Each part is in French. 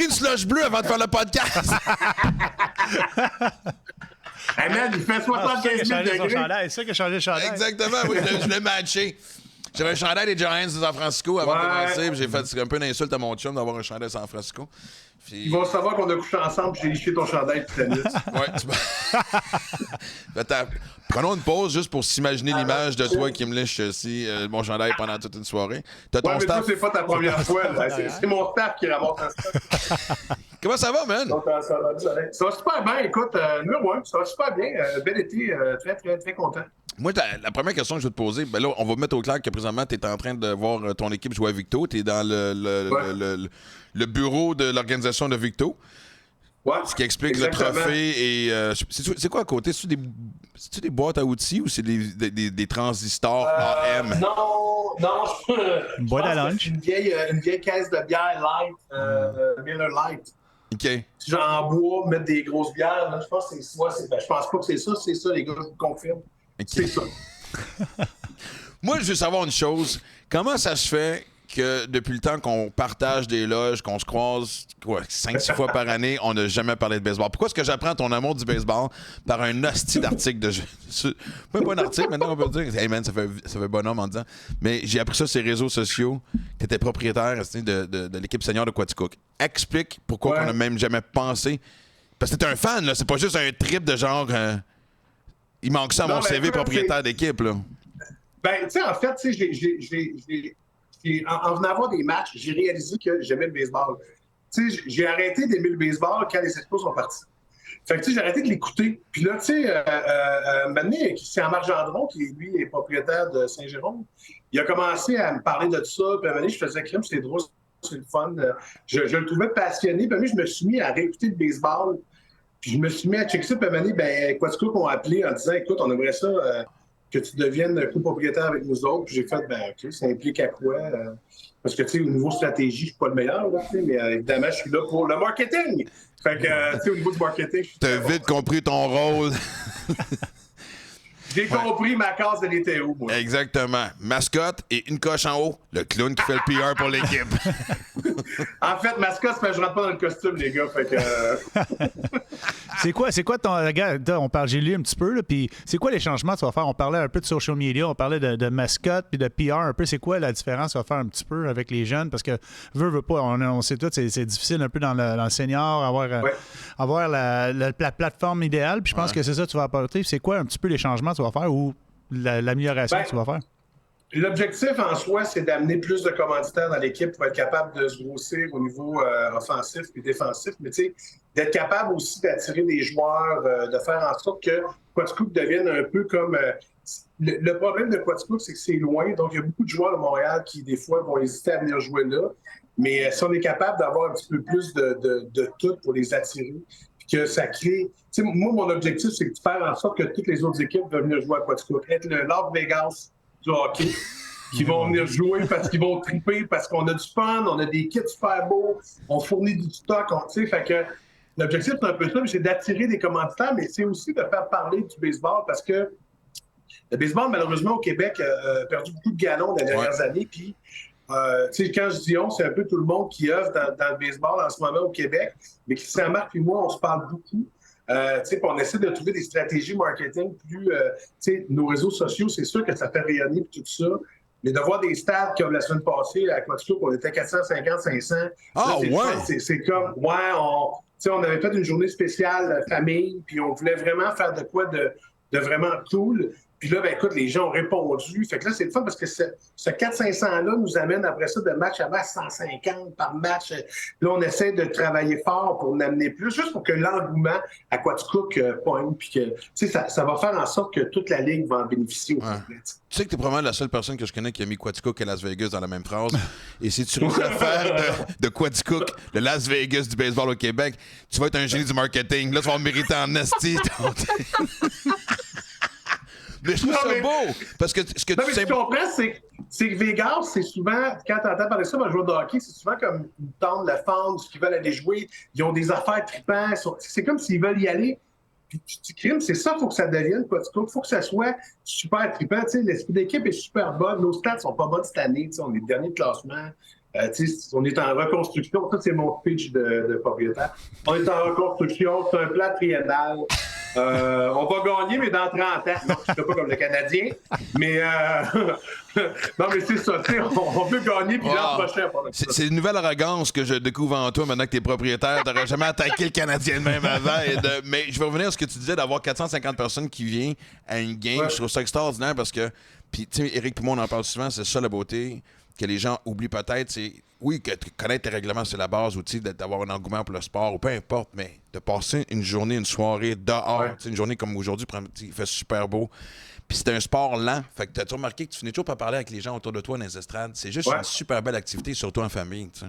pris une slush bleue avant de faire le podcast. Hey man, il fait 75 000 degrés. C'est ça qui a changé le chandail. Exactement, oui, je l'ai matché. J'avais un chandail des Giants de San Francisco avant de commencer, puis j'ai fait un peu une insulte à mon chum d'avoir un chandail de San Francisco. Puis... Ils vont savoir qu'on a couché ensemble et j'ai liché ton chandail toute la nuit. Attends, prenons une pause juste pour s'imaginer l'image de toi qui me lèche aussi mon chandail pendant toute une soirée. Ouais, mais toi, c'est pas ta première fois. C'est mon staff qui ramasse un staff. Comment ça va, man? Ça va super bien. Écoute, numéro 1, ça va super bien. Bel été, très, très, très content. Moi, la première question que je vais te poser, ben là, on va mettre au clair que présentement, tu es en train de voir ton équipe jouer à Victo. Tu es dans le bureau de l'organisation de Victo. Ouais, ce qui explique exactement. Le trophée et... c'est quoi à côté? C'est-tu des boîtes à outils ou c'est des transistors AM? Non. Une boîte à lunch? Une vieille caisse de bière light, Miller Light. OK. Genre en bois, mettre des grosses bières. Là, je pense que je pense pas que c'est ça, les gars, je vous confirme. Okay. C'est ça. Moi, je veux savoir une chose. Comment ça se fait que depuis le temps qu'on partage des loges, qu'on se croise 5-6 fois par année, on n'a jamais parlé de baseball? Pourquoi est-ce que j'apprends ton amour du baseball par un hostie d'article de jeu? Même pas un article, maintenant on peut dire. Hey man, ça fait bonhomme en disant. Mais j'ai appris ça sur les réseaux sociaux. Tu étais propriétaire de l'équipe senior de Quaticook. Explique pourquoi on n'a même jamais pensé. Parce que t'es un fan, là. C'est pas juste un trip de genre. Il manque ça à mon CV propriétaire d'équipe, là. Ben, tu sais, en fait, tu sais, en venant voir des matchs, j'ai réalisé que j'aimais le baseball. Tu sais, j'ai arrêté d'aimer le baseball quand les Expos sont partis. Fait que, tu sais, j'ai arrêté de l'écouter. Puis là, tu sais, maintenant, Christian Marc Gendron, qui, lui, est propriétaire de Saint-Jérôme, il a commencé à me parler de ça. Puis à un moment donné, je faisais crime, c'était drôle, c'est le fun. Je le trouvais passionné. Puis à un moment donné, je me suis mis à réécouter le baseball. Puis je me suis mis à checker ça. Puis à un moment donné, ben, Quaticook m'ont appelé en disant, écoute, on aimerait ça... que tu deviennes copropriétaire avec nous autres. Puis j'ai fait, ben OK, ça implique à quoi? Parce que, tu sais, au niveau stratégie, je suis pas le meilleur, là, mais évidemment, je suis là pour le marketing. Fait que, tu sais, au niveau du marketing, je suis... T'as vite compris ton rôle. J'ai compris ma case de l'été où, moi. Exactement. Mascotte et une coche en haut, le clown qui fait le PR pour l'équipe. En fait, mascotte, c'est que je rentre pas dans le costume, les gars. Fait que... C'est quoi ton... Regarde, j'ai lu un petit peu, là, puis c'est quoi les changements que tu vas faire? On parlait un peu de social media, on parlait de mascotte puis de PR un peu. C'est quoi la différence que tu vas faire un petit peu avec les jeunes? Parce que, veut pas, on sait tout, c'est difficile un peu dans le senior, avoir la plateforme idéale, puis je pense que c'est ça que tu vas apporter. C'est quoi un petit peu les changements que tu vas faire ou l'amélioration que tu vas faire? L'objectif en soi, c'est d'amener plus de commanditaires dans l'équipe pour être capable de se grossir au niveau offensif et défensif, mais tu sais, d'être capable aussi d'attirer des joueurs, de faire en sorte que Quaticook devienne un peu comme... Le problème de Quaticook, c'est que c'est loin, donc il y a beaucoup de joueurs de Montréal qui, des fois, vont hésiter à venir jouer là, mais si on est capable d'avoir un petit peu plus de tout pour les attirer, puis que ça crée... Tu sais, moi, mon objectif, c'est de faire en sorte que toutes les autres équipes veulent venir jouer à Quaticook, être le Las Vegas du hockey, qui vont venir jouer parce qu'ils vont triper, parce qu'on a du fun, on a des kits super beaux, on fournit du stock, tu sais, fait que l'objectif, c'est un peu ça, c'est d'attirer des commanditaires, mais c'est aussi de faire parler du baseball, parce que le baseball, malheureusement, au Québec, a perdu beaucoup de galons dans les dernières années, puis, tu sais, quand je dis on, c'est un peu tout le monde qui œuvre dans le baseball en ce moment au Québec, mais Christian Marc et moi, on se parle beaucoup. On essaie de trouver des stratégies marketing plus... nos réseaux sociaux, c'est sûr que ça fait rayonner tout ça. Mais de voir des stades comme la semaine passée, à Quaticook, on était 450-500. Ah, c'est comme... on avait fait une journée spéciale famille, puis on voulait vraiment faire de quoi de vraiment cool. Puis là, ben écoute, les gens ont répondu. Fait que là, c'est le fun parce que ce 400-500-là nous amène après ça de match à match 150 par match. Là, on essaie de travailler fort pour en amener plus, juste pour que l'engouement à Quaticook pointe. Puis que, tu sais, ça va faire en sorte que toute la ligue va en bénéficier au complet. Tu sais que tu es probablement la seule personne que je connais qui a mis Quaticook et Las Vegas dans la même phrase. Et si tu réussis à faire de Quaticook le Las Vegas du baseball au Québec, tu vas être un génie du marketing. Là, tu vas me mériter en esti. Mais je trouve ça beau, parce que ce que tu sais... comprends, c'est que Vegas, c'est souvent, quand tu entends parler de ça, un joueur de hockey, c'est souvent comme une tente, la fente, ce qu'ils veulent aller jouer, ils ont des affaires trippantes, c'est comme s'ils veulent y aller. Puis tu crimes, c'est ça, il faut que ça devienne, il faut que ça soit super trippant. L'esprit d'équipe est super bon, nos stats sont pas bonnes cette année, on est dernier de classement. On est en reconstruction. Ça, c'est mon speech de propriétaire. On est en reconstruction. C'est un plan triennal. On va gagner, mais dans 30 ans. Non, je ne serai pas comme le Canadien. Mais non, mais c'est ça. On veut gagner, puis l'an prochain. C'est une nouvelle arrogance que je découvre en toi maintenant que tu es propriétaire. Tu n'aurais jamais attaqué le Canadien de même avant. Mais je vais revenir à ce que tu disais d'avoir 450 personnes qui viennent à une game. Je trouve ça extraordinaire parce que, puis tu sais, Éric et moi, on en parle souvent, c'est ça la beauté que les gens oublient peut-être. C'est oui, que connaître tes règlements, c'est la base, ou d'avoir un engouement pour le sport, ou peu importe, mais de passer une journée, une soirée dehors, une journée comme aujourd'hui, il fait super beau. Puis c'est un sport lent. Fait que t'as-tu remarqué que tu finis toujours par parler avec les gens autour de toi dans les estrades? C'est juste une super belle activité, surtout en famille, tu sais.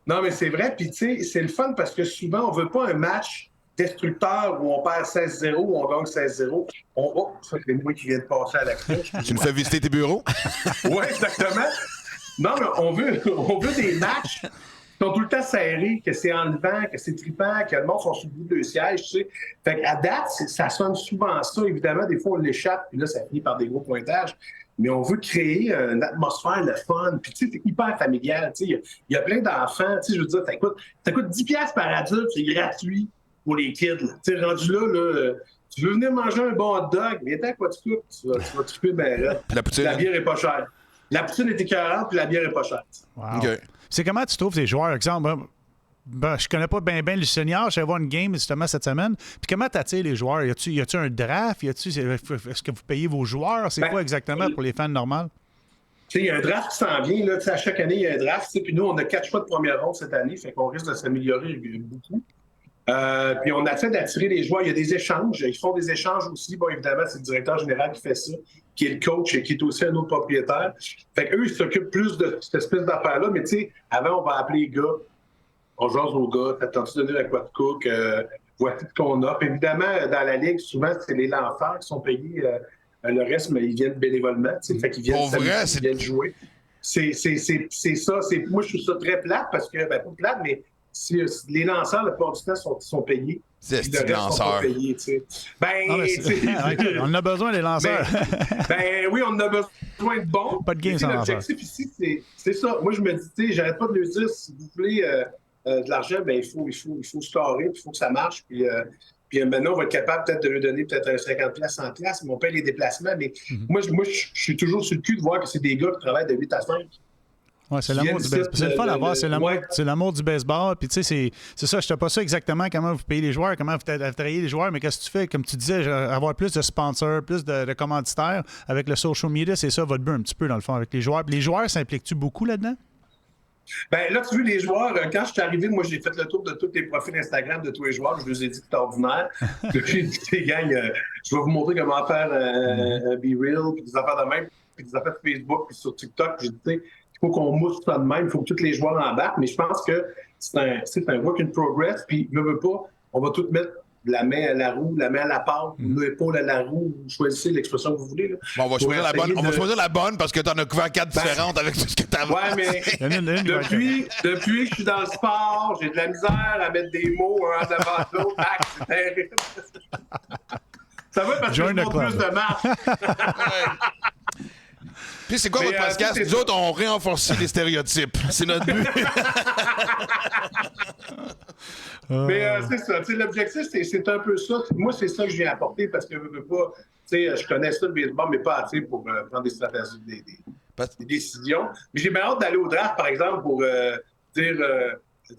Non, mais c'est vrai. Puis, tu sais, c'est le fun parce que souvent, on veut pas un match destructeur où on perd 16-0 ou on gagne 16-0. Oh, ça, c'est moi qui viens de passer à l'action. Tu nous fais visiter tes bureaux? Oui, exactement. Non, mais on veut des matchs qui sont tout le temps serrés, que c'est enlevant, que c'est trippant, que le monde sont sur le bout de siège, tu sais. Fait qu'à date, ça sonne souvent ça. Évidemment, des fois, on l'échappe, puis là, ça finit par des gros pointages. Mais on veut créer une atmosphère, le fun, puis tu sais, c'est hyper familial, tu sais. Il y a plein d'enfants, tu sais, je veux dire, ça coûte 10$ par adulte, c'est gratuit pour les kids, là. Tu sais, rendu là, tu veux venir manger un bon hot dog, mais attends, quoi, tu vas tripper, ben là. La bière est pas chère. La poutine est écœurante, puis la bière est pas chère. Wow. Okay. C'est comment tu trouves tes joueurs? Exemple, je connais pas bien le senior. Je vais voir une game justement cette semaine. Puis comment t'attires les joueurs? Y a-tu un draft? Est-ce que vous payez vos joueurs? C'est quoi exactement pour les fans normaux? Tu sais, il y a un draft qui s'en vient. Là, à chaque année, il y a un draft. Puis nous, on a 4 choix de première ronde cette année. Fait qu'on risque de s'améliorer beaucoup. Puis on essaie d'attirer les joueurs. Il y a des échanges. Ils font des échanges aussi. Bon, évidemment, c'est le directeur général qui fait ça, qui est le coach et qui est aussi un autre propriétaire. Fait qu'eux, ils s'occupent plus de cette espèce d'affaire-là. Mais tu sais, avant, on va appeler les gars. On jase aux gars. T'attends-tu de venir à Quadcook? Voici ce qu'on a. Puis évidemment, dans la Ligue, souvent, c'est les lanceurs qui sont payés. Le reste, mais ils viennent bénévolement. Fait qu'ils viennent, ils viennent jouer. C'est ça. Moi, je trouve ça très plate parce que, pas plate, mais les lanceurs, la plupart du temps, sont payés. C'est le lanceur. Payés, on a besoin des lanceurs. Oui, on a besoin de bons. Pas de game sans lanceur. L'objectif ici, c'est ça. Moi, je me dis, j'arrête pas de leur dire, si vous voulez de l'argent, il faut scorer, il faut que ça marche. Puis maintenant, on va être capable peut-être de lui donner peut-être un 50$, 100$, mais on paye les déplacements. Mais moi, je suis toujours sur le cul de voir que c'est des gars qui travaillent de 8 à 5. Ouais, c'est l'amour du baseball. C'est le fun à voir, c'est l'amour du baseball. Puis tu sais, c'est ça, je ne sais pas ça exactement comment vous payez les joueurs, comment vous travaillez les joueurs, mais qu'est-ce que tu fais? Comme tu disais, avoir plus de sponsors, plus de commanditaires avec le social media, c'est ça votre but un petit peu dans le fond avec les joueurs. Puis les joueurs s'impliquent-tu beaucoup là-dedans? Là, tu vois, les joueurs, quand je suis arrivé, moi, j'ai fait le tour de tous les profils Instagram de tous les joueurs. Je vous ai dit que c'était ordinaire. Depuis, les gangs, je vais vous montrer comment faire un Be Real, puis des affaires de même, puis des affaires de Facebook, puis sur TikTok. Puis, tu sais, il faut qu'on mousse ça de même. Il faut que tous les joueurs embarquent. Mais je pense que c'est un work in progress. Puis, ne veut pas, on va tout mettre la main à la roue, la main à la pâte, l'épaule à la roue, choisissez l'expression que vous voulez. Là. Bon, on va choisir la bonne. On va choisir la bonne parce que tu en as couvert 4 différentes avec tout ce que tu as. Ouais, mais depuis que je suis dans le sport, j'ai de la misère à mettre des mots un devant l'autre. C'est terrible. Ça va parce que je montre plus de marche. Puis c'est quoi votre podcast? Nous autres, on réenforce les stéréotypes. C'est notre but. Mais c'est ça. L'objectif, c'est un peu ça. Moi, c'est ça que je viens apporter parce que je connais ça le baseball, mais pas assez pour prendre des stratégies, des décisions. Mais j'ai bien hâte d'aller au draft, par exemple, pour dire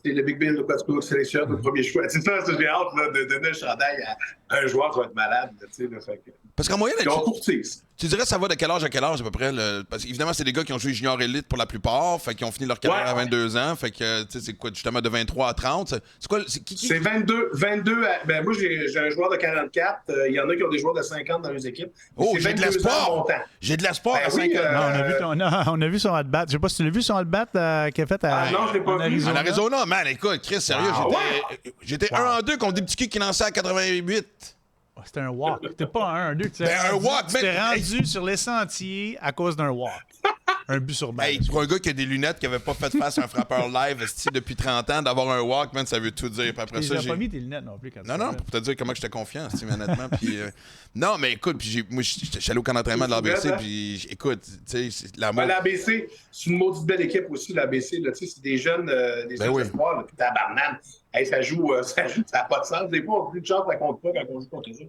le Big Bill de Quadcook sélectionne le premier choix. C'est ça, j'ai hâte là, de donner un chandail à un joueur qui va être malade. Parce qu'en moyenne, tu dirais ça va de quel âge à quel âge à peu près? Parce qu'évidemment, c'est des gars qui ont joué junior élite pour la plupart, fait qu'ils ont fini leur carrière à 22 ans, fait que c'est quoi, justement de 23 à 30? C'est quoi? C'est 22 moi, j'ai un joueur de 44. Il y en a qui ont des joueurs de 50 dans les équipes. Oh, j'ai de l'espoir! J'ai de l'espoir à 50. On a vu son at-bat. Je sais pas si tu l'as vu son at-bat qu'il a fait non, je l'ai pas vu. En Arizona, man, écoute, Chris, sérieux, j'étais 1-2 contre des petits culs qui lançaient à 88. C'était un walk. C'était pas un 1-2. Un walk, tu t'es rendu sur les sentiers à cause d'un walk. un but sur balle. Hey, pour un gars qui a des lunettes, qui avait pas fait face à un frappeur live depuis 30 ans, d'avoir un Walkman, ça veut tout dire. Puis après ça, j'ai pas mis tes lunettes non plus. Quand non, pour te dire comment j'étais confiant, honnêtement. Puis, non, mais écoute, puis moi, j'étais allé au camp d'entraînement de l'ABC, puis écoute, tu sais, l'amour. L'ABC, c'est une maudite belle équipe aussi, l'ABC. C'est des jeunes, des jeunes espoirs, puis tabarnak. Hey, ça joue, ça n'a pas de sens. Des fois, on a plus de chance à contre pas quand on joue contre eux.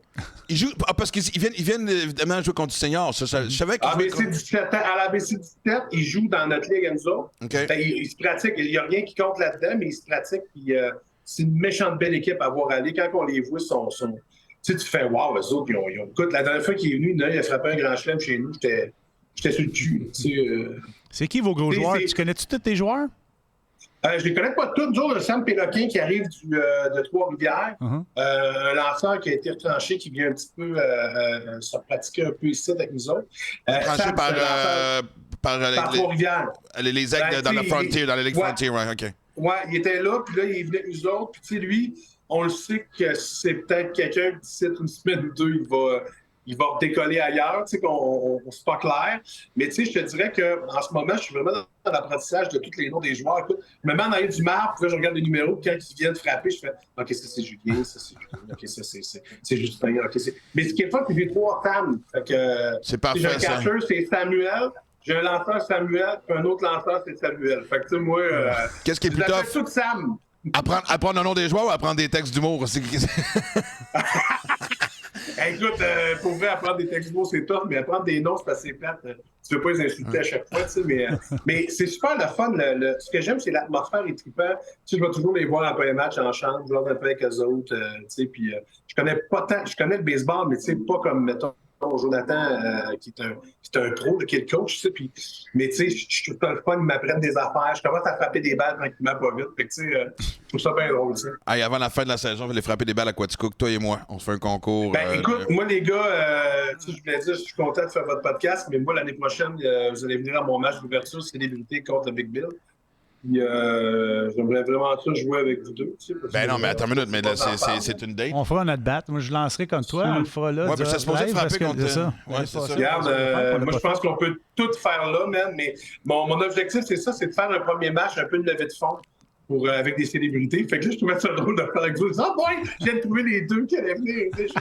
Ils jouent, parce qu'ils viennent évidemment jouer contre du senior. Je savais qu'ils ABC 17 ans, à l'ABC 17, ils jouent dans notre ligue, nous autres. Okay. Ils se pratiquent. Il n'y a rien qui compte là-dedans, mais ils se pratiquent. Puis, c'est une méchante belle équipe à voir aller. Quand on les voit, tu fais wow, eux autres, ils ont... Écoute, la dernière fois qu'il est venu, il a frappé un grand chelem chez nous. J'étais sur le cul. C'est qui vos gros joueurs? Tu connais-tu tous tes joueurs? Je les connais pas tous. Nous autres, Sam Péloquin qui arrive de Trois-Rivières, un lanceur qui a été retranché, qui vient un petit peu se pratiquer un peu ici avec nous autres. Retranché par Trois-Rivières. Les aigles dans la Frontier, dans la Ligue Frontier, ouais, OK. Ouais, il était là, puis là, il est venu avec nous autres. Puis tu sais, lui, on le sait que c'est peut-être quelqu'un qui, d'ici une semaine ou deux, il va décoller ailleurs, tu sais, c'est pas clair. Mais tu sais, je te dirais qu'en ce moment, je suis vraiment dans l'apprentissage de tous les noms des joueurs. Écoute, je me mets en arrière du marbre, puis là, je regarde les numéros, puis quand ils viennent frapper, je fais « OK, ça, c'est Julien, ça, c'est Julien, OK, ça, c'est Justin, OK, c'est... » Mais ce qui est fun, c'est que j'ai 3 femmes. Fait que, c'est parfait, j'ai un catcheur, c'est Samuel. J'ai un lanceur, Samuel, puis un autre lanceur, c'est Samuel. Fait que, tu sais, moi... Qu'est-ce qui est plus tough? Tout Sam. Apprendre le nom des joueurs ou apprendre des textes d'humour? Hey, écoute, pour vrai, apprendre des textes mots, c'est tough, mais apprendre des noms, c'est assez plate. Tu veux pas les insulter à chaque fois, tu sais, mais c'est super le fun. Ce que j'aime, c'est l'atmosphère est trippant. Tu sais, je vais toujours les voir après les matchs en chambre, je vais un peu avec eux autres, tu sais, puis je connais pas tant, je connais le baseball, mais tu sais, pas comme, mettons, Jonathan, qui est un pro, qui est le coach, tu sais, puis, mais tu sais, je trouve ça le fun, ils m'apprennent des affaires, je commence à frapper des balles tranquillement pas vite, fait que tu sais, je trouve ça bien drôle, tu sais. Hey, avant la fin de la saison, je vais aller frapper des balles à Quaticook, toi et moi, on se fait un concours. Ben écoute, moi les gars, tu sais, je voulais dire, je suis content de faire votre podcast, mais moi l'année prochaine, vous allez venir à mon match d'ouverture célébrité contre le Big Bill. Puis j'aimerais vraiment ça jouer avec vous deux. Tu sais, ben non, mais attends une minute, mais là, c'est une date. On fera notre batte. Moi, je lancerai comme toi. On le fera là. Ouais, puis c'est supposé frapper contre ça. Ouais, c'est ça. Regarde, moi, je pense qu'on peut tout faire là, man. Mais mon objectif, c'est ça, c'est de faire un premier match, un peu de levée de fond avec des célébrités. Fait que là, je trouvais ça drôle de faire avec vous. Ah, boy, je viens de trouver les deux qui allaient venir déjà.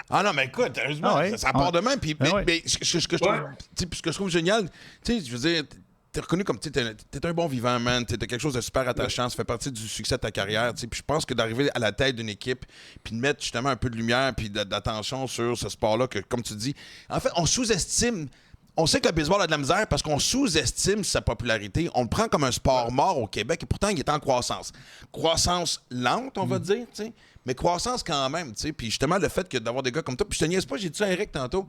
Ah non, mais écoute, heureusement, ça part de même. Puis, mais ce que je trouve génial, tu sais, je veux dire, t'es reconnu comme, tu sais, t'es un bon vivant, man. T'es quelque chose de super attachant. Ça fait partie du succès de ta carrière, tu sais. Puis je pense que d'arriver à la tête d'une équipe, puis de mettre justement un peu de lumière, puis d'attention sur ce sport-là, que, comme tu dis, en fait, on sous-estime. On sait que le baseball a de la misère parce qu'on sous-estime sa popularité. On le prend comme un sport mort au Québec et pourtant, il est en croissance. Croissance lente, on va dire, tu sais, mais croissance quand même, tu sais. Puis justement, le fait d'avoir des gars comme toi, puis je te niaise pas, j'ai dit ça à Eric tantôt,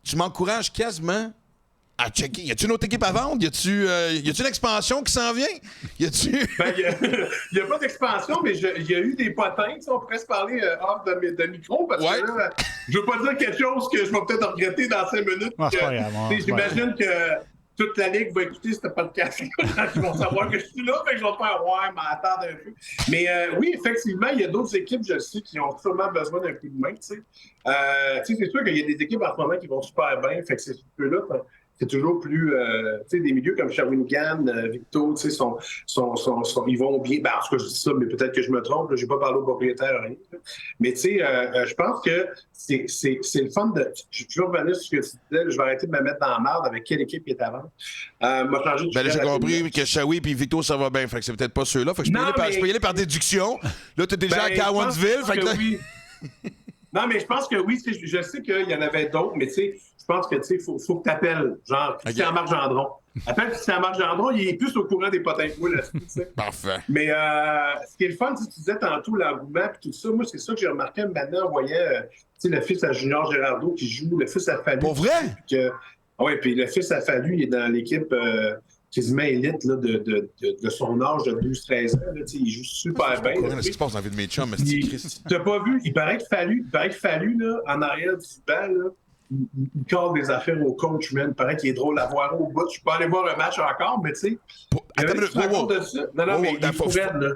tu m'encourages quasiment à checker. Y a-tu une autre équipe à vendre? Y a-tu une expansion qui s'en vient? Y a-tu... Ben, y a pas d'expansion, mais il y a eu des potins. On pourrait se parler hors de micro, parce que là, je veux pas dire quelque chose que je vais peut-être regretter dans 5 minutes. J'imagine que toute la Ligue va écouter ce podcast-là. Ils vont savoir que je suis là, fait que je vais faire « Ouais, mais attends un peu. » Mais oui, effectivement, il y a d'autres équipes, je le sais, qui ont sûrement besoin d'un coup de main, tu sais. C'est sûr qu'il y a des équipes en ce moment qui vont super bien, fait que c'est là c'est toujours plus... tu sais, des milieux comme Shawinigan, Victo, tu sais, ils vont bien... Ben, en tout cas, je dis ça, mais peut-être que je me trompe. Je n'ai pas parlé au propriétaire, rien. Mais tu sais, je pense que c'est le fun de... Je veux revenir sur ce que tu disais. Je vais arrêter de me mettre dans la marde avec quelle équipe qui est avant. Moi, ben là, j'ai compris que Shawi et Victo, ça va bien. Fait que c'est peut-être pas ceux-là. Fait que je peux y aller par déduction. Là, tu es déjà à Cowansville. Fait que là... Oui. Non, mais je pense que oui. Je sais qu'il y en avait d'autres, mais tu sais, je pense que tu sais, faut que tu appelles, genre, Christian-Marc Gendron. Appelle Christian-Marc Gendron, il est plus au courant des potins que moi là-dessus, tu sais. Parfait. Mais ce qui est le fun, tu disais tantôt l'engouement et tout ça, moi, c'est ça que j'ai remarqué maintenant en voyant, tu sais, le fils à Junior Girardeau qui joue, le fils à Fallu. Pour vrai? Oui, puis le fils à Fallu, il est dans l'équipe quasiment élite là, de son âge de 12-13 ans. Là, il joue super bien. Qu'est-ce qui se passe dans la vie de mes chums? T'as pas vu? Il paraît que Fallu, là, en arrière du banc, là, il colle des affaires au coach, man. Il paraît qu'il est drôle à voir au bout. Je peux pas aller voir un match encore, mais tu sais. Attends, de ça. Non, mais il est là.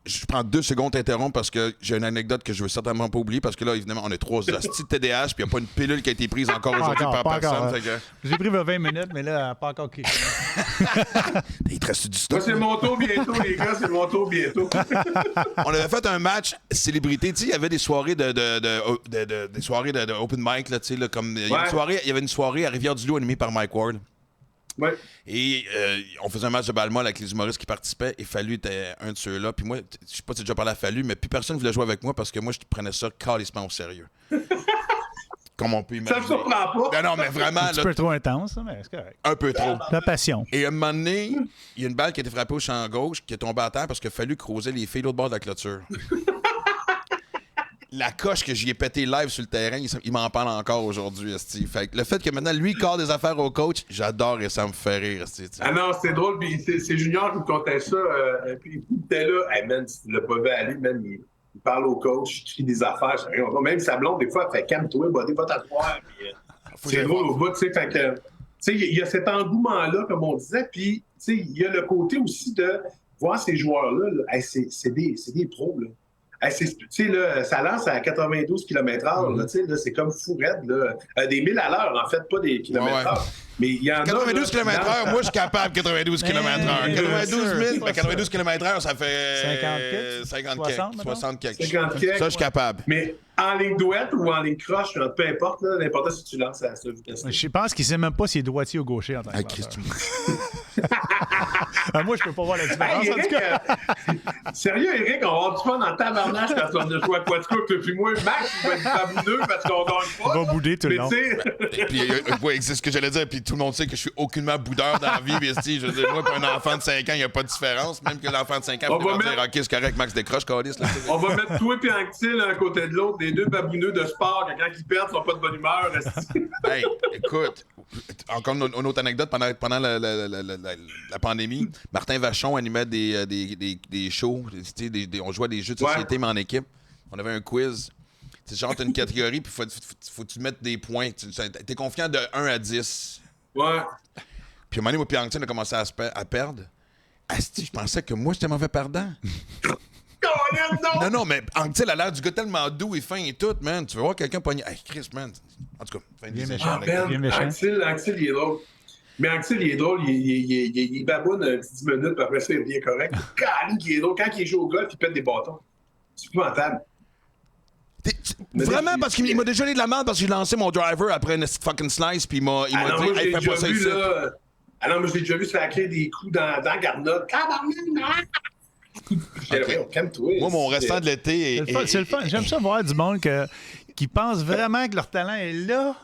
je prends 2 secondes t'interrompre parce que j'ai une anecdote que je veux certainement pas oublier parce que là, évidemment, on a 3 hosties de TDAH puis il n'y a pas une pilule qui a été prise encore aujourd'hui par personne. Fait que... J'ai pris 20 minutes, mais là, pas encore qui. Il te reste du stock. Moi, c'est mon tour bientôt, les gars, c'est mon tour bientôt. On avait fait un match célébrité. Tu sais, il y avait des soirées des soirées de open mic, là, tu sais, là, comme... Il y avait une soirée à Rivière-du-Loup animée par Mike Ward. Ouais. Et on faisait un match de balle-molle avec les humoristes qui participaient et Fallu était un de ceux-là. Puis moi, je sais pas si j'ai déjà parlé à Fallu, mais plus personne ne voulait jouer avec moi parce que moi, je prenais ça calissement au sérieux. Comme on peut imaginer. Ça me surprend pas. Non, mais vraiment... Un petit peu trop intense, mais c'est correct. Un peu trop. La passion. Et à un moment donné, il y a une balle qui a été frappée au champ gauche qui est tombée à terre parce qu'il a fallu creuser les filles de l'autre bord de la clôture. La coche que j'y ai pété live sur le terrain, il m'en parle encore aujourd'hui, esti. Fait que le fait que maintenant, lui, il cadre des affaires au coach, j'adore et ça me fait rire, esti. Ah non, c'est drôle. Puis c'est Junior qui me contait ça. Puis il était là. Hey man, si tu l'as pas vu aller, man, il parle au coach, il crie des affaires. Même sa blonde, des fois, elle fait calme-toi, buddy, va t'asseoir. C'est drôle au bout, tu sais. Fait que, tu sais, il y a cet engouement-là, comme on disait. Puis, tu sais, il y a le côté aussi de voir ces joueurs-là. Là, hey, c'est des pros, là. Hey, tu sais, là, ça lance à 92 km/h. Là, tu sais, là, c'est comme fou raide, là. Des 1000 à l'heure, en fait, pas des kilomètres-h. Ouais. Mais il y en 92 km/h, moi, je suis capable 92 km/h. 92 000, mais 92 km/h, ça fait... 50 quelques. Ça, je suis capable. Mais en ligne droite ou en ligne croche, peu importe, là, l'important, c'est que tu lances à cette vitesse. Je pense qu'il ne sait même pas s'il est droitier ou gaucher en tant que moi, je peux pas voir la différence, hey, en tout cas. Sérieux, Eric, on va avoir du fun en tabarnache parce qu'on a joué à Quatico. Puis moi, Max, il va être baboudeux parce qu'on gagne pas. On va bouder tout le long. Et puis, ouais, c'est ce que j'allais dire. Puis tout le monde sait que je suis aucunement boudeur dans la vie. Je veux dire, moi, pour un enfant de 5 ans, il n'y a pas de différence. Même que l'enfant de 5 ans, il va dire, OK, c'est correct, Max décroche, calice. On va mettre toi et Anctil l'un à côté de l'autre, les deux babouneux de sport, que quand ils perdent, ils sont pas de bonne humeur. Hey, écoute, encore une autre anecdote, pendant la pandémie, Martin Vachon animait des shows. On jouait à des jeux de société, mais en équipe. On avait un quiz. C'est genre, t'as une catégorie, puis faut que tu mettes des points. T'es confiant de 1 à 10. Ouais. Puis à un moment donné, moi, puis Anctil, on a commencé à perdre. Asti, je pensais que moi, j'étais mauvais perdant. Non, mais Anctil a l'air du gars tellement doux et fin et tout, man. Tu veux voir quelqu'un pogner. Hey, Chris, man. En tout cas, fin bien méchant. Anctil, il est drôle. Mais Anctil, il est drôle, il baboune 10 minutes, puis après ça, il devient correct. Il est drôle. Quand il joue au golf, il pète des bâtons. C'est épouvantable. Vraiment, parce qu'il m'a déjà donné de la merde parce que j'ai lancé mon driver après une fucking slice, puis il m'a dit, hey, fais pas ça ici. Ah non, mais je l'ai déjà vu se faire créer des coups dans Garnotte. Calme-toi. Moi, mon restant de l'été c'est le fun. J'aime ça voir du monde qui pense vraiment que leur talent est là.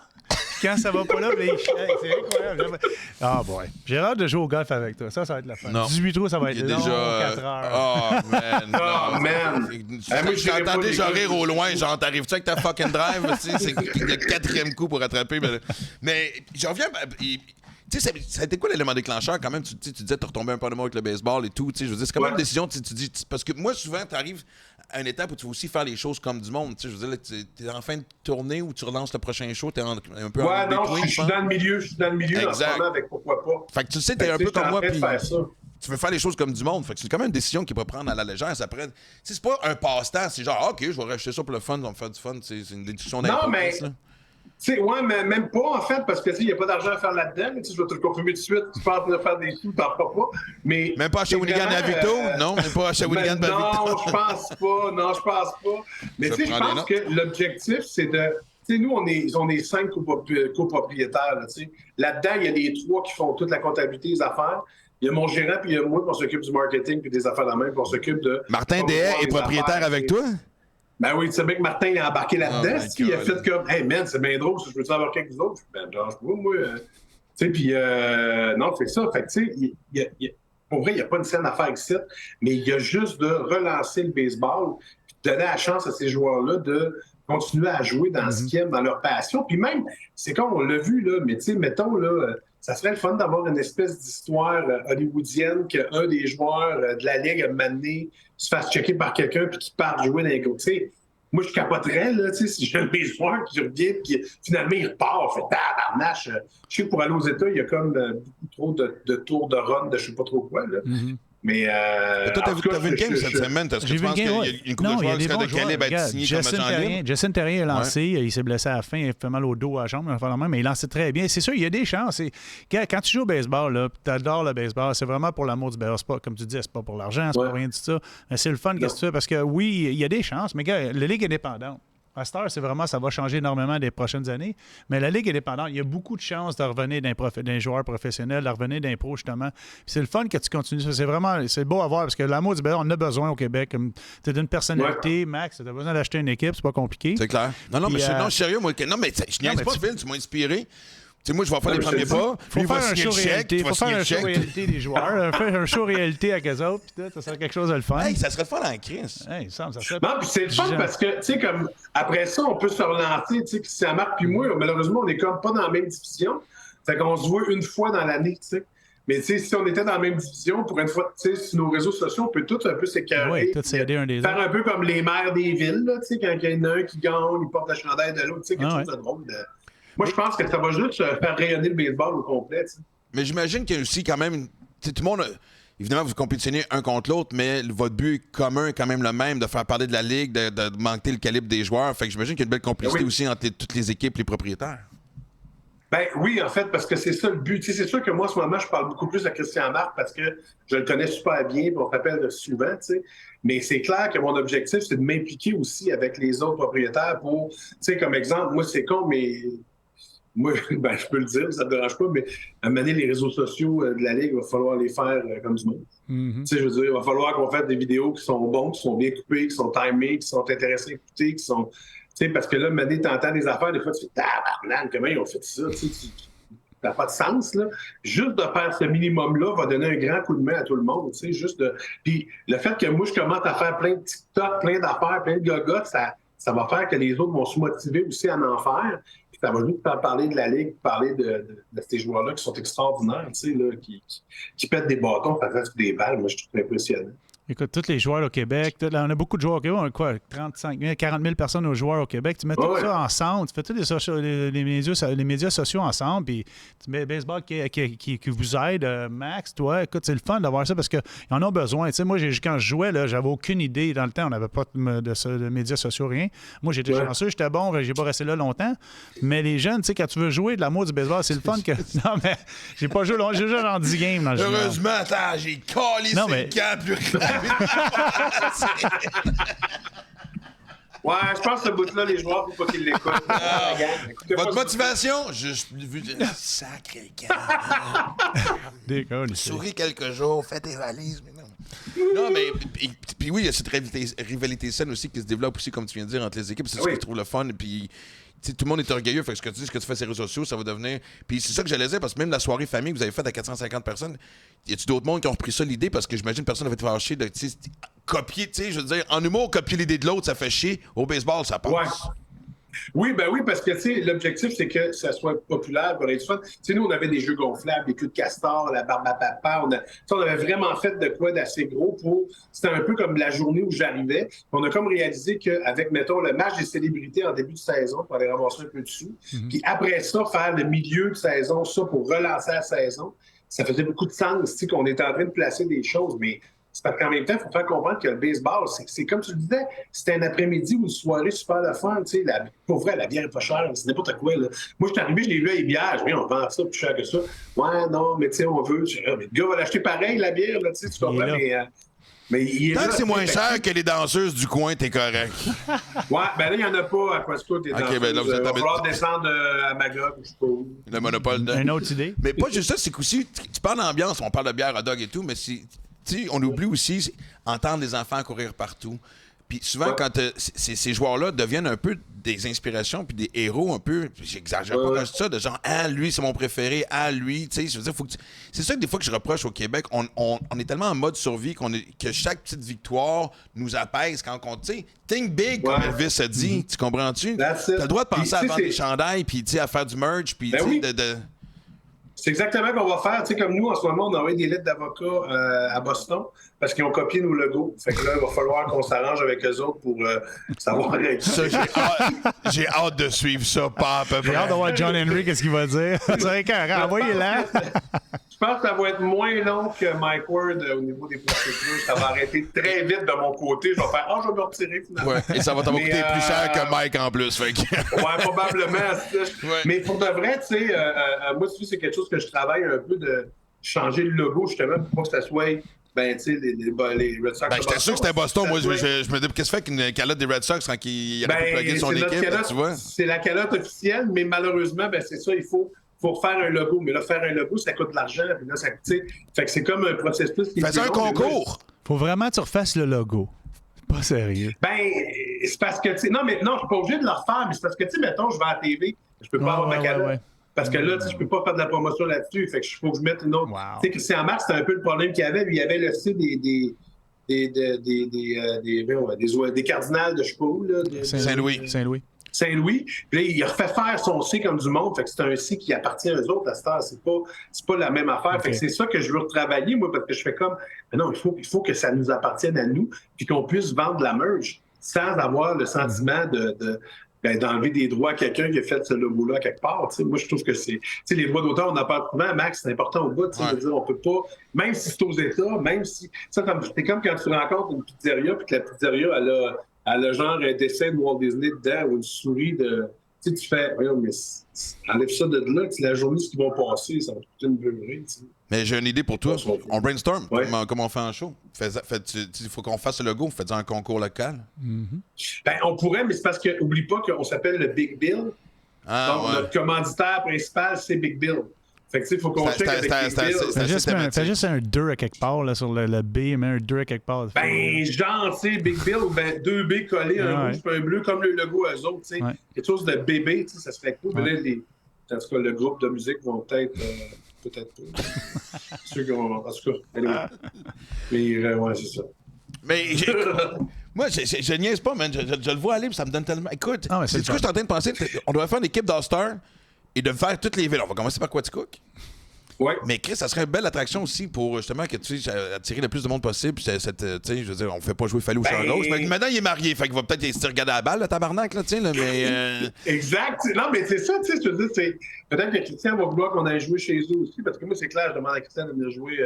Quand ça va pas là, c'est incroyable. Ah, boy. J'ai hâte de jouer au golf avec toi. Ça va être la fin. 18 trous, ça va être long, déjà, 4 heures. Oh, man. Oh, man. J'entends déjà rire au loin. Genre, t'arrives-tu avec ta fucking drive? C'est le 4e coup pour rattraper. Mais j'en reviens... Tu sais, ça a été quoi l'élément déclencheur quand même? Tu disais que tu retombais un peu de mot avec le baseball et tout. Je veux dire, c'est quand même une décision. Tu dis, parce que moi, souvent, tu arrives à une étape où tu veux aussi faire les choses comme du monde. Je veux dire, tu es en fin de tournée ou tu relances le prochain show, tu es un peu en non, je suis dans le milieu. Je suis dans le milieu en ce moment avec pourquoi pas. Fait que tu sais, tu es un peu comme moi. Puis tu veux faire les choses comme du monde. Fait que c'est quand même une décision qu'il peut prendre à la légère. C'est pas un passe-temps. C'est genre, OK, je vais racheter ça pour le fun, on va me faire du fun. C'est une discussion d'importance. Ouais, mais même pas, en fait, parce que il n'y a pas d'argent à faire là-dedans. Je vais te le confirmer tout de suite. Tu penses de faire des sous, t'en feras pas. Mais, même pas à Shawinigan à Vito? Non, même pas à Shawinigan à Vito. Non, je pense pas. Mais tu sais, je pense que l'objectif, c'est de... Tu sais, nous, on est 5 copropriétaires. Là-dedans, il y a les 3 qui font toute la comptabilité, les affaires. Il y a mon gérant, puis il y a moi, qui s'occupe du marketing, puis des affaires de même, puis on s'occupe de... Martin Dehaye est propriétaire avec toi? Ben oui, tu sais bien que Martin il a embarqué là-dedans. Il a fait comme, hey man, c'est bien drôle, je veux embarquer avec vous autres. Ben, genre, moi. Tu sais, puis, non, c'est ça. Fait que, tu sais, pour vrai, il n'y a pas une scène à faire ici, mais il y a juste de relancer le baseball, puis de donner la chance à ces joueurs-là de continuer à jouer dans ce qu'ils aiment, dans leur passion. Puis même, c'est comme on l'a vu, là, mais tu sais, mettons, là, ça serait le fun d'avoir une espèce d'histoire hollywoodienne qu'un des joueurs de la Ligue a mené se fasse checker par quelqu'un puis qu'il parte jouer dans les gros. Tu sais, moi, je capoterais, là, tu sais, si j'ai un mes joueurs qui revient puis finalement, il repart, fait tabarnache. Je sais que pour aller aux États, il y a comme beaucoup trop de tours de run de je sais pas trop quoi, là. Mais toi, t'as vu une game cette semaine? Est-ce que tu penses qu'il y a une couple de joueurs qui seraient de calibre à être signés comme agent libre? Justin Terrien a lancé, il s'est blessé à la fin, il fait mal au dos, à la jambe, mais il lançait très bien. C'est sûr, il y a des chances. Quand tu joues au baseball, tu adores le baseball, c'est vraiment pour l'amour du baseball. C'est pas, comme tu dis, c'est pas pour l'argent, c'est pas rien de ça. Mais c'est le fun, qu'est-ce que tu fais? Parce que oui, il y a des chances, mais gars, la Ligue est indépendante. À cette heure, c'est vraiment, ça va changer énormément des prochaines années. Mais la Ligue est dépendante. Il y a beaucoup de chances de revenir d'un joueur professionnel, de revenir d'un pro, justement. Puis c'est le fun que tu continues. C'est beau à voir parce que l'amour du baseball, on en a besoin au Québec. Tu as d'une personnalité, Max, tu as besoin d'acheter une équipe, c'est pas compliqué. C'est clair. Non, mais je suis sérieux, moi. Non, mais je niaise pas, Phil, tu m'as inspiré. Tu sais, moi, je vais faire les premiers pas. Il faut faire un show réalité. Il faut faire un show réalité des joueurs. Faire un show réalité avec eux autres. Puis ça serait quelque chose de le fun. Hey, ça serait le fun en crise. Hey, ça serait... Non, puis c'est le fun parce que, tu sais, comme après ça, on peut se relancer. Tu sais, si ça marque, puis moi, malheureusement, on est comme pas dans la même division. Fait qu'on se voit une fois dans l'année, tu sais. Mais tu sais, si on était dans la même division, pour une fois, tu sais, sur nos réseaux sociaux, on peut tous un peu s'écœurer. Oui, tous s'aider un des autres. Faire un peu comme les maires des villes, tu sais, quand il y en a un qui gagne, il porte la chandail de l'autre, tu sais, quelque chose de drôle. Moi, je pense que ça va juste faire rayonner le baseball au complet. T'sais. Mais j'imagine qu'il y a aussi quand même... Tout le monde... Évidemment, vous compétitionnez un contre l'autre, mais votre but commun est quand même le même, de faire parler de la Ligue, de manquer le calibre des joueurs. Fait que j'imagine qu'il y a une belle complicité aussi entre toutes les équipes et les propriétaires. Ben oui, en fait, parce que c'est ça le but. T'sais, c'est sûr que moi, en ce moment, je parle beaucoup plus de Christian Marc parce que je le connais super bien, puis on rappelle souvent, tu sais. Mais c'est clair que mon objectif, c'est de m'impliquer aussi avec les autres propriétaires pour, tu sais, comme exemple, moi, c'est con, mais... Moi, ben, je peux le dire, ça ne me dérange pas, mais à un moment donné, les réseaux sociaux de la Ligue, il va falloir les faire comme du monde. Tu sais, je veux dire, il va falloir qu'on fasse des vidéos qui sont bonnes, qui sont bien coupées, qui sont timées, qui sont intéressantes à écouter, qui sont... Tu sais, parce que là, à un moment donné, t'entends des affaires, des fois, tu fais « Tabarnak, comment ils ont fait ça? » Tu sais, ça n'a pas de sens, là. Juste de faire ce minimum-là va donner un grand coup de main à tout le monde, tu sais, juste de... Puis le fait que moi, je commence à faire plein de TikTok, plein d'affaires, plein de gaga, ça va faire que les autres vont se motiver aussi à en faire. Puis ça va juste faire parler de la Ligue, parler de ces joueurs-là qui sont extraordinaires, tu sais, là, qui pètent des bâtons, ça reste des balles. Moi, je trouve ça impressionnant. Écoute, tous les joueurs au Québec, là, on a beaucoup de joueurs au Québec, on a quoi, 35 000, 40 000 personnes aux joueurs au Québec. Tu mets tout ça ensemble, tu fais tous les médias sociaux ensemble, puis tu mets baseball qui vous aide. Max, toi, écoute, c'est le fun d'avoir ça parce qu'ils en ont besoin. Tu sais, moi, quand je jouais, là, j'avais aucune idée. Dans le temps, on n'avait pas de médias sociaux, rien. Moi, j'étais chanceux, j'étais bon, j'ai pas resté là longtemps. Mais les jeunes, tu sais, quand tu veux jouer de l'amour du baseball, c'est le fun que... Non, mais j'ai pas joué, j'ai joué dans 10 games dans le jeu. Heureusement, attends, j'ai collé ces camps plus Ouais, je pense que ce bout-là, les joueurs, faut pas qu'ils l'écoutent. Votre motivation? Juste vu de sacré camp. Souris quelques jours, fais tes valises, mais non. Non, mais puis oui, il y a cette rivalité saine aussi qui se développe aussi, comme tu viens de dire, entre les équipes. C'est ce que je trouve le fun. Puis tout le monde est orgueilleux. Fait que ce que tu dis, ce que tu fais sur les réseaux sociaux, ça va devenir. Puis c'est ça que j'allais dire, parce que même la soirée famille que vous avez faite à 450 personnes, y a-tu d'autres mondes qui ont repris ça l'idée? Parce que j'imagine personne n'avait été fâché de copier, tu sais, je veux dire, en humour, copier l'idée de l'autre, ça fait chier. Au baseball, ça passe. Ouais. Oui, ben oui, parce que, tu sais, l'objectif, c'est que ça soit populaire pour être fun. Tu sais, nous, on avait des jeux gonflables, des queues de castor, la barbe à papa. On avait vraiment fait de quoi d'assez gros pour... C'était un peu comme la journée où j'arrivais. On a comme réalisé qu'avec, mettons, le match des célébrités en début de saison, pour aller ramasser un peu dessus, puis après ça, faire le milieu de saison, ça, pour relancer la saison, ça faisait beaucoup de sens, tu sais, qu'on était en train de placer des choses, mais... C'est parce qu'en même temps, il faut faire comprendre que le baseball, c'est comme tu le disais, c'était un après-midi ou une soirée super de fun. Tu sais, pour vrai, la bière est pas chère, c'est n'importe quoi. Là. Moi, je suis arrivé, je l'ai vu à les bières. Je dis, on vend ça plus cher que ça. Ouais, non, mais tu sais, on veut. Mais le gars va l'acheter pareil, la bière, là, tu sais, tu comprends, mais il est tant là, que c'est moins cher que les danseuses du coin, t'es correct. Ouais, ben là, il n'y en a pas à Quasco, t'es danseuses. Ben là, vous êtes il va falloir descendre à Magog, je sais pas où. Le monopole de... Une autre idée. Mais pas juste ça, c'est qu'aussi, tu parles d'ambiance, on parle de bière, hot dog et tout, mais tu sais, on oublie aussi entendre les enfants courir partout. Puis souvent, quand ces joueurs-là deviennent un peu des inspirations puis des héros un peu, j'exagère pas quand je dis ça, de genre, ah, lui, c'est mon préféré, ah, lui, tu sais, je veux dire, c'est ça que des fois que je reproche au Québec, on est tellement en mode survie que chaque petite victoire nous apaise quand on, tu sais, think big, comme Elvis a dit, tu comprends-tu? T'as le droit de penser à vendre des chandails, puis tu sais, à faire du merch, puis tu sais, C'est exactement ce qu'on va faire. Tu sais, comme nous, en ce moment, on a envoyé des lettres d'avocats à Boston parce qu'ils ont copié nos logos. Fait que là, il va falloir qu'on s'arrange avec eux autres pour savoir... Ça, j'ai hâte de suivre ça, pas à peu près. J'ai hâte de voir John Henry, qu'est-ce qu'il va dire. C'est vrai, envoyez-la. Je pense que ça va être moins long que Mike Ward au niveau des procédures. Ça va arrêter très vite de mon côté. Je vais faire je vais me retirer finalement. Ouais, et ça va t'avoir coûté plus cher que Mike en plus. Fait que... Ouais, probablement. Ouais. Mais pour de vrai, tu sais, moi, c'est quelque chose que je travaille un peu de changer le logo justement pour pas que ça soit. Ben, tu sais, les Red Sox. Ben, j'étais sûr que c'était Boston. Moi, je me dis, qu'est-ce que fait qu'une calotte des Red Sox quand il aurait pu plugger son équipe, calotte, tu vois? C'est la calotte officielle, mais malheureusement, ben, c'est ça, il faut faire un logo. Mais là, faire un logo, ça coûte de l'argent. Puis là, fait que c'est comme un processus. Fais un concours! Faut vraiment que tu refasses le logo. Pas sérieux. Ben, c'est parce que, tu sais, non, je suis pas obligé de le refaire, mais c'est parce que, tu sais, mettons, je vais à la TV, je peux pas avoir ma calotte. Ouais. Parce que là, je peux pas faire de la promotion là-dessus. Fait que il faut que je mette une autre. Wow. Tu sais, Christian Marx, c'était un peu le problème qu'il y avait. Lui, il avait le style des cardinals de chevaux. Saint-Louis. Saint-Louis. Puis là, il a refait faire son C comme du monde. Fait que c'est un C qui appartient à eux autres, à cette heure. C'est pas la même affaire. Okay. Fait que c'est ça que je veux retravailler, moi, parce que je fais comme, mais non, il faut que ça nous appartienne à nous, puis qu'on puisse vendre la merge sans avoir le sentiment d'enlever des droits à quelqu'un qui a fait ce logo-là quelque part. T'sais. Moi, je trouve que c'est... T'sais, les droits d'auteur, on en parle souvent, Max, c'est important au bout. Ouais. De dire, on peut pas... Même si c'est aux États, même si... C'est comme quand tu rencontres une pizzeria, puis que la pizzeria, elle a genre un dessin de Walt Disney dedans, ou une souris de... Tu fais... Voyons, mais enlève ça de là, la journée, ce qu'ils vont passer, ça va coûter une beurrée, t'sais. Mais j'ai une idée pour toi. On brainstorm, comme on fait en show. Il faut qu'on fasse le logo. Faites un concours local. Mm-hmm. Ben, on pourrait, mais c'est parce que, oublie pas qu'on s'appelle le Big Bill. Donc, notre commanditaire principal, c'est Big Bill. Fait que, tu sais, il faut qu'on check avec Big Bill. Fais juste un 2 à quelque part, là, sur le B, mais un 2 à quelque part. Ben, genre, tu sais, Big Bill, ou ben, 2 B collés, un rouge et un bleu, comme le logo eux autres, tu sais. Quelque chose de bébé, tu sais, ça serait cool. Mais là, en tout cas, le groupe de musique vont peut-être pas. Ceux qui ont... En tout cas, anyway. Mais, ouais, c'est ça. Mais, moi, je niaise pas, man. Je le vois aller, puis ça me donne tellement... Écoute, c'est ce que je suis en train de penser. On devrait faire une équipe d'All-Star et de faire toutes les villes. On va commencer par Quaticook. Ouais. Mais Chris, ça serait une belle attraction aussi pour justement que tu attirer le plus de monde possible. Je veux dire, on fait pas jouer Fallou Charles. Mais maintenant, il est marié, fait qu'il va peut-être se regarder à la balle, le tabarnak, là, tu sais, mais... Exact. Non, mais c'est ça, tu sais, je veux dire, peut-être que Christian va vouloir qu'on aille jouer chez eux aussi, parce que moi, c'est clair, je demande à Christian de venir jouer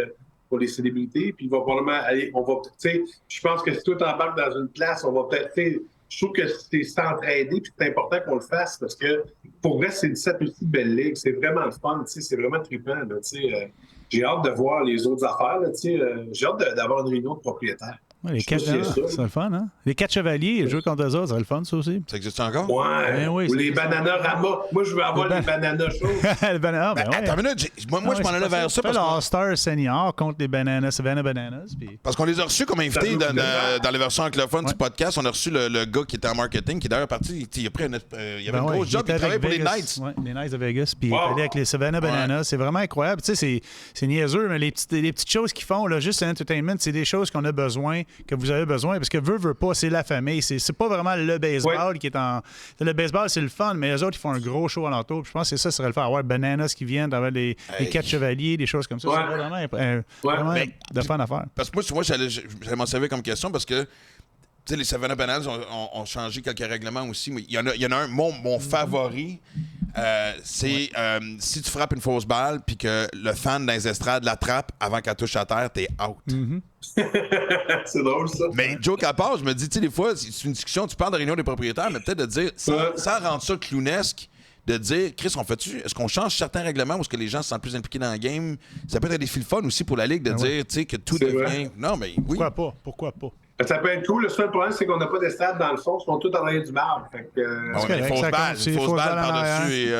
pour les célébrités, puis il va probablement aller, tu sais, je pense que si toi t'embarques dans une place, on va peut-être, je trouve que c'est s'entraider, puis c'est important qu'on le fasse, parce que pour vrai, c'est une petite belle ligue, c'est vraiment le fun, tu sais, c'est vraiment trippant, là, tu sais. J'ai hâte de voir les autres affaires, là, tu sais. J'ai hâte d'avoir une réunion de propriétaires. Ouais, les 4 c'est le fun, hein? Les 4 chevaliers, jouer contre eux autres, c'est le fun, ça aussi. Ça existe encore? Ouais. Oui, ou les bananas Rama. Moi, je veux avoir les bananas chaudes. Les bananas, ben ouais. Attends une minute, moi je m'en allais vers ça. Parce que l'All-Star Senior contre les bananas, Savannah Bananas. Puis... Parce qu'on les a reçus comme invités dans les versions anglophones du podcast. On a reçu le gars qui était en marketing, qui est d'ailleurs parti. Il a pris il avait un gros job, il travaillait pour les Knights. Oui, les Knights de Vegas. Puis il est allé avec les Savannah Bananas. C'est vraiment incroyable. Tu sais, c'est niaiseux, mais les petites choses qu'ils font, là, juste entertainment, c'est des choses qu'on a besoin, que vous avez besoin. Parce que veut pas, c'est la famille. C'est pas vraiment le baseball qui est en. Le baseball, c'est le fun, mais les autres, ils font un gros show alentour. Je pense que c'est ça, serait le faire. Avoir Bananas qui viennent, d'avoir les 4 chevaliers, des choses comme ça. C'est vraiment de fun à faire. Parce que moi j'allais m'en servir comme question parce que. Tu sais, les Savannah Bananas ont changé quelques règlements aussi, mais il y en a un, mon favori, c'est si tu frappes une fausse balle puis que le fan dans les estrades l'attrape avant qu'elle touche à terre, t'es out. Mm-hmm. C'est drôle, ça. Mais joke à part, je me dis, tu sais, des fois, c'est une discussion, tu parles de réunion des propriétaires, mais peut-être de dire, sans rendre ça clownesque, de dire, Chris, est-ce qu'on change certains règlements ou est-ce que les gens se sentent plus impliqués dans la game? Ça peut être des fils fun aussi pour la Ligue de dire, tu sais, que tout devient... Vrai. Non, mais oui. Pourquoi pas? Ça peut être cool. Le seul problème, c'est qu'on n'a pas d'estrade dans le fond. Ils sont tous en arrière du marbre. Fait que, une fausse balle par-dessus.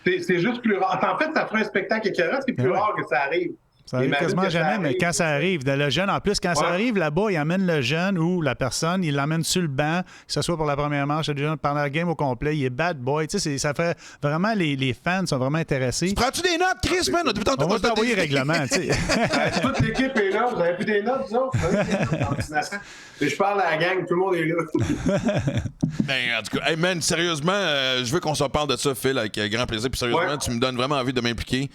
C'est juste plus rare. En fait, ça ferait un spectacle écœurant. C'est plus rare que ça arrive. Ça arrive quasiment jamais, mais quand ça arrive, le jeune, en plus, quand ça arrive là-bas, il amène le jeune ou la personne, il l'amène sur le banc, que ce soit pour la première manche, le jeune, pendant la game au complet, il est bad boy. Tu sais, ça fait vraiment, les fans sont vraiment intéressés. Prends-tu des notes, Chris, man? On va t'envoyer le règlement, tu sais. Toute l'équipe est là. Vous avez plus des notes, vous autres? Mais je parle à la gang, tout le monde est là. Ben, en tout cas, hey man, sérieusement, je veux qu'on s'en parle de ça, Phil, avec grand plaisir. Puis sérieusement, tu me donnes vraiment envie de m'impliquer.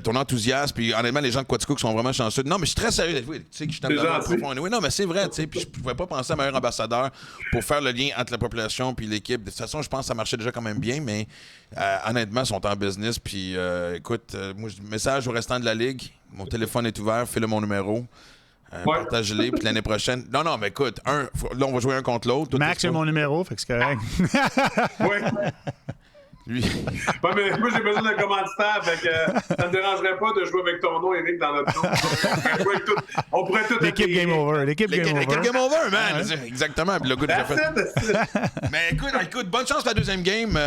ton enthousiasme. Puis honnêtement, les gens de Quaticook sont vraiment chanceux. Non, mais je suis très sérieux. Oui, tu sais que je t'aime dans le profond. Oui, non, mais c'est vrai. Tu sais, puis je pouvais pas penser à meilleur ambassadeur pour faire le lien entre la population puis l'équipe. De toute façon, je pense que ça marchait déjà quand même bien, mais honnêtement, ils sont en business. Puis écoute, moi, message au restant de la ligue. Mon téléphone est ouvert. Fais-le mon numéro. Partagez-les, puis l'année prochaine. Non, mais écoute, là, on va jouer un contre l'autre. Max, c'est mon numéro, fait que c'est correct. Oui. Lui. Ouais, mais moi, j'ai besoin d'un commanditaire, fait que ça ne me dérangerait pas de jouer avec ton nom, Eric, dans notre nom. On pourrait tout L'équipe Game Over. L'équipe Game Over, man. Ouais. Exactement. Puis le gars déjà fait. Mais écoute, bonne chance pour la deuxième game.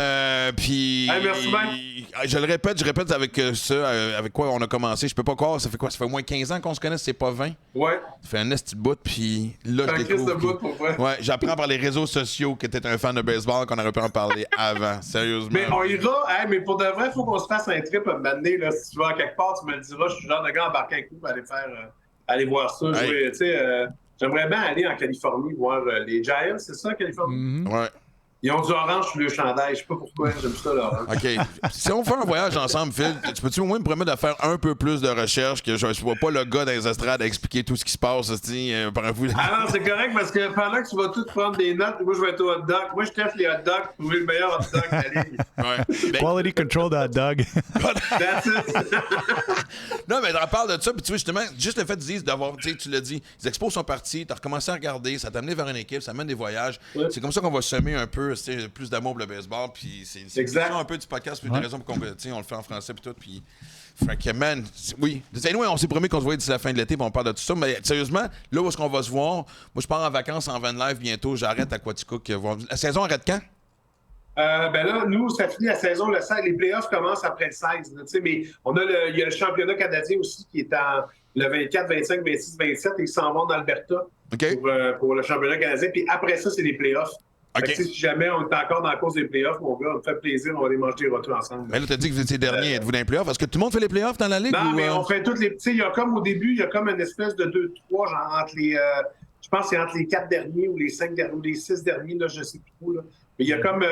Puis. Hey, merci, Ben. Je répète avec ça, avec quoi on a commencé. Je peux pas croire, ça fait quoi? Ça fait au moins 15 ans qu'on se connaît, c'est pas 20. Ouais. Ça fait un esti de bout, puis là, je découvre. Ouais, j'apprends par les réseaux sociaux que t'es un fan de baseball, qu'on aurait pu en parler avant. Sérieusement. Mais on ira, mais pour de vrai, il faut qu'on se fasse un trip à un moment donné. Là, si tu vas à quelque part, tu me le diras. Je suis le genre de gars embarqué avec nous pour aller voir ça. Jouer, j'aimerais bien aller en Californie voir les Giants, c'est ça, Californie? Mm-hmm. Ouais. Ils ont du orange sur le chandail. Je sais pas pourquoi, j'aime ça, l'orange. OK. Si on fait un voyage ensemble, Phil, tu peux-tu au moins me promettre de faire un peu plus de recherche, que je ne sois pas le gars dans les estrades à expliquer tout ce qui se passe, par un fou. Ah non, c'est correct, parce que pendant que tu vas tous prendre des notes, moi, je vais être au hot dog. Moi, je teste les hot dogs pour trouver le meilleur hot dog de la ligue. Ouais. Quality control de hot dog. That's it. Non, mais on parle de ça, puis tu vois, justement, juste le fait de dire d'avoir, tu l'as dit, les expos sont partis, tu as recommencé à regarder, ça t'a amené vers une équipe, ça amène des voyages. Ouais. C'est comme ça qu'on va semer un peu plus d'amour pour le baseball, puis c'est ça un peu du podcast, puis une raison pour qu'on on le fait en français, puis tout, puis... Fait que, man, oui. Anyway, on s'est promis qu'on se voyait d'ici la fin de l'été, puis on parle de tout ça, mais sérieusement, là où est-ce qu'on va se voir, moi, je pars en vacances en van life bientôt, j'arrête à Quaticook. La saison arrête quand? Ben là, nous, ça finit la saison le 16. Les playoffs commencent après le 16. Là, mais il y a le championnat canadien aussi qui est le 24, 25, 26, 27 et ils s'en vont d'Alberta pour le championnat canadien. Puis après ça, c'est les playoffs. Okay. Si jamais on est encore dans la course des playoffs, mon gars, on me fait plaisir, on va aller manger des retours ensemble. Mais là, tu as dit que vous étiez dernier. Êtes-vous dans les playoffs? Est-ce que tout le monde fait les playoffs dans la ligue? Non, mais on fait toutes les. Tu sais, il y a comme au début, il y a comme une espèce de 2-3, genre entre les. Je pense que c'est entre les 4 derniers ou les 5 derniers ou les 6 derniers, là, je sais plus trop. Là. Mais il y a comme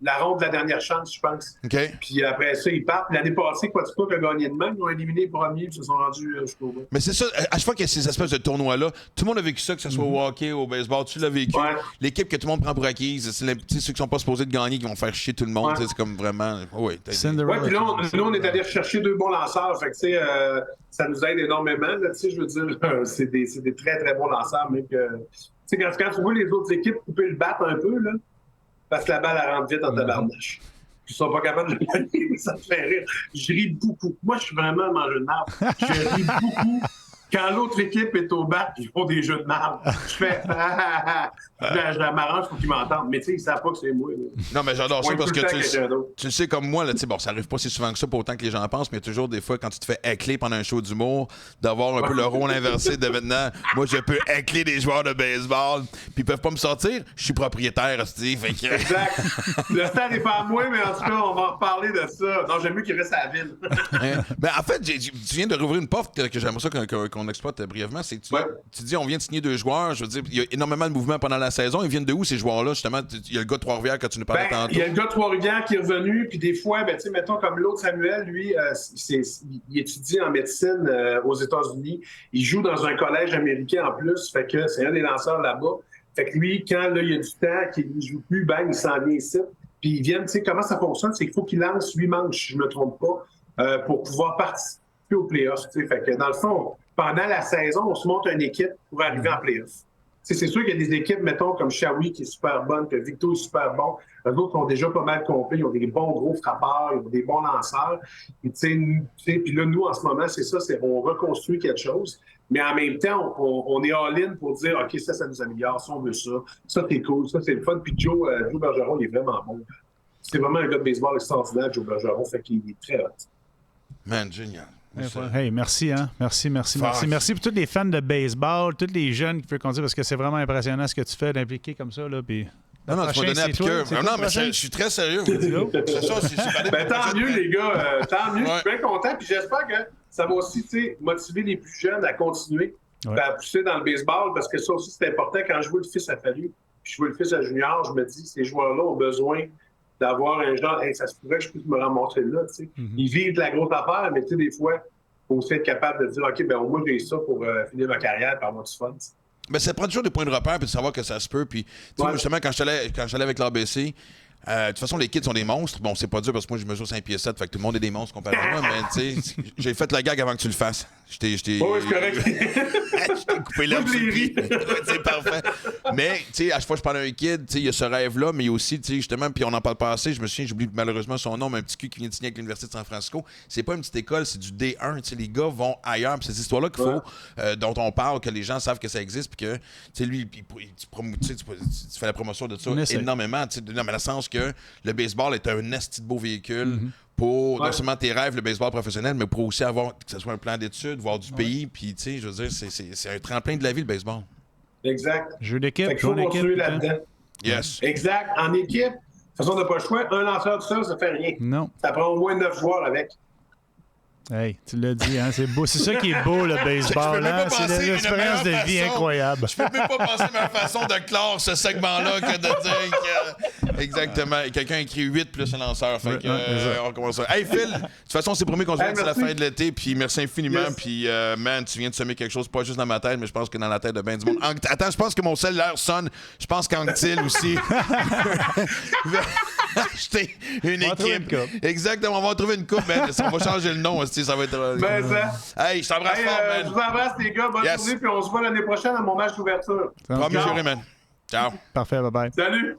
la ronde de la dernière chance, je pense. Okay. Puis après ça, ils partent. L'année passée, Quaticook a gagné de même. Ils ont éliminé les premiers et se sont rendus jusqu'au bout. Mais c'est ça, à chaque fois qu'il y a ces espèces de tournois-là, tout le monde a vécu ça, que ce soit au hockey, au baseball, tu l'as vécu. Ouais. L'équipe que tout le monde prend pour acquise, c'est ceux qui sont pas supposés de gagner qui vont faire chier tout le monde. Ouais. C'est comme vraiment. Oui, puis là, on est allé chercher 2 bons lanceurs. Fait que, tu sais, ça nous aide énormément. Je veux dire, c'est des très, très bons lanceurs. Mais que, quand tu vois les autres équipes couper le bat un peu, là, parce que la balle, elle rentre vite en tabarnache. Ils sont pas capables de gagner, mais ça me fait rire. Je ris beaucoup. Moi, je suis vraiment un mangeur de marde. Je ris beaucoup quand l'autre équipe est au bat et ils font des jeux de marde. Je fais je la m'arrange pour qu'ils m'entendent. Mais tu sais, ils savent pas que c'est moi. Là. Non, mais j'adore ça parce que tu le sais comme moi, là, bon, ça arrive pas si souvent que ça pour autant que les gens pensent, mais il y a toujours des fois quand tu te fais écler pendant un show d'humour, d'avoir un peu le rôle inversé de maintenant, moi je peux écler des joueurs de baseball, puis ils peuvent pas me sortir, je suis propriétaire, fait que... Exact. Le stade n'est pas à moi, mais en tout cas, on va en reparler de ça. Non, j'aime mieux qu'il reste à la ville. Ben, en fait, tu viens de rouvrir une porte que j'aimerais ça qu'on exploite brièvement, c'est que tu dis on vient de signer 2 joueurs, je veux dire, il y a énormément de mouvements pendant la saison, ils viennent de où ces joueurs-là, justement? Il y a le gars de Trois-Rivières que tu nous parlais tantôt. Il y a le gars de Trois-Rivières qui est revenu, puis des fois, tu sais, mettons comme l'autre Samuel, lui, il étudie en médecine aux États-Unis, il joue dans un collège américain en plus, fait que c'est un des lanceurs là-bas. Fait que lui, quand là, il y a du temps, qu'il ne joue plus, ben, il s'en vient ici. Puis ils viennent, tu sais, comment ça fonctionne, c'est qu'il faut qu'il lance 8 manches, si je ne me trompe pas, pour pouvoir participer aux playoffs. Tu sais. Fait que dans le fond, pendant la saison, on se monte une équipe pour arriver en playoffs. C'est sûr qu'il y a des équipes, mettons, comme Shawi qui est super bonne, que Victo est super bon. Eux autres sont déjà pas mal complets. Ils ont des bons gros frappeurs, ils ont des bons lanceurs. Puis là, nous, en ce moment, c'est ça, on reconstruit quelque chose. Mais en même temps, on est all-in pour dire, OK, ça nous améliore, ça, on veut ça. Ça, c'est cool, ça, c'est le fun. Puis Joe Bergeron, il est vraiment bon. C'est vraiment un gars de baseball extraordinaire, Joe Bergeron, fait qu'il est très hot. Man, génial. Hey, merci, hein? Merci pour tous les fans de baseball, tous les jeunes qui peuvent conduire, parce que c'est vraiment impressionnant ce que tu fais d'impliquer comme ça. Là, puis... Non, tu m'as donné à piqueur. Non, mais je suis très sérieux. C'est ça, tant mieux, les gars. Tant mieux. Je suis bien content. Puis j'espère que ça va aussi motiver les plus jeunes à continuer à pousser dans le baseball, parce que ça aussi, c'est important. Quand je vois le fils à Fallu, puis je vois le fils à Junior, je me dis, ces joueurs-là ont besoin d'avoir un genre, hey, ça se pourrait que je puisse me ramasser là, tu sais. Ils vivent de la grosse affaire, mais tu sais, des fois, il faut aussi être capable de dire, OK, ben au moins, j'ai ça pour finir ma carrière par avoir du fun. T'sais. Ben, ça prend toujours des points de repère puis de savoir que ça se peut. Puis, tu sais, moi, justement, quand je suis allé avec l'ABC, de toute façon, les kids sont des monstres. Bon, c'est pas dur parce que moi, je mesure 5 pieds 7, fait que tout le monde est des monstres comparé à moi, mais tu sais, j'ai fait la gag avant que tu le fasses. Oui, c'est correct. Je t'ai coupé l'herbe sur le pied. C'est parfait. Mais, tu sais, à chaque fois que je parle à un kid, tu sais, il y a ce rêve-là, mais il y a aussi, tu sais, justement, puis on en parle pas assez, je me souviens, j'oublie malheureusement son nom, mais un petit cul qui vient de signer avec l'Université de San Francisco. C'est pas une petite école, c'est du D1. Tu sais, les gars vont ailleurs. Puis c'est cette histoire-là qu'il faut, dont on parle, que les gens savent que ça existe, puis que, tu sais, lui, tu fais la promotion de ça énormément. Tu sais, dans le sens que le baseball est un esti de beau véhicule. Pour non seulement tes rêves, le baseball professionnel, mais pour aussi avoir que ce soit un plan d'études, voir du pays, puis tu sais, je veux dire, c'est un tremplin de la vie, le baseball. Exact. Jeu d'équipe, il faut continuer là-dedans. Yes. Exact. En équipe, de toute façon, on n'a pas le choix. Un lanceur tout seul, ça fait rien. Non. Ça prend au moins 9 joueurs avec. Hey, tu l'as dit, hein, c'est beau. C'est ça qui est beau, le baseball. Hein? C'est l'expérience de vie incroyable. Je peux même pas penser ma façon de clore ce segment-là que de dire que... Exactement. Quelqu'un écrit 8 plus un lanceur. Fait que, on commence ça. Hey, Phil, de toute façon, c'est promis qu'on se voit d'ici la fin de l'été. Puis merci infiniment. Yes. Puis, man, tu viens de semer quelque chose, pas juste dans ma tête, mais je pense que dans la tête de ben du monde. Attends, je pense que mon cellulaire sonne. Je pense qu'Anctil aussi. Acheter une équipe. Exactement, on va trouver une coupe, man. On va changer le nom aussi, ça va être. Ben, ça. Hey, je t'embrasse fort, man. Je vous embrasse, les gars. Bonne journée, puis on se voit l'année prochaine à mon match d'ouverture. Promis, juré, man. Ciao. Parfait, bye bye. Salut.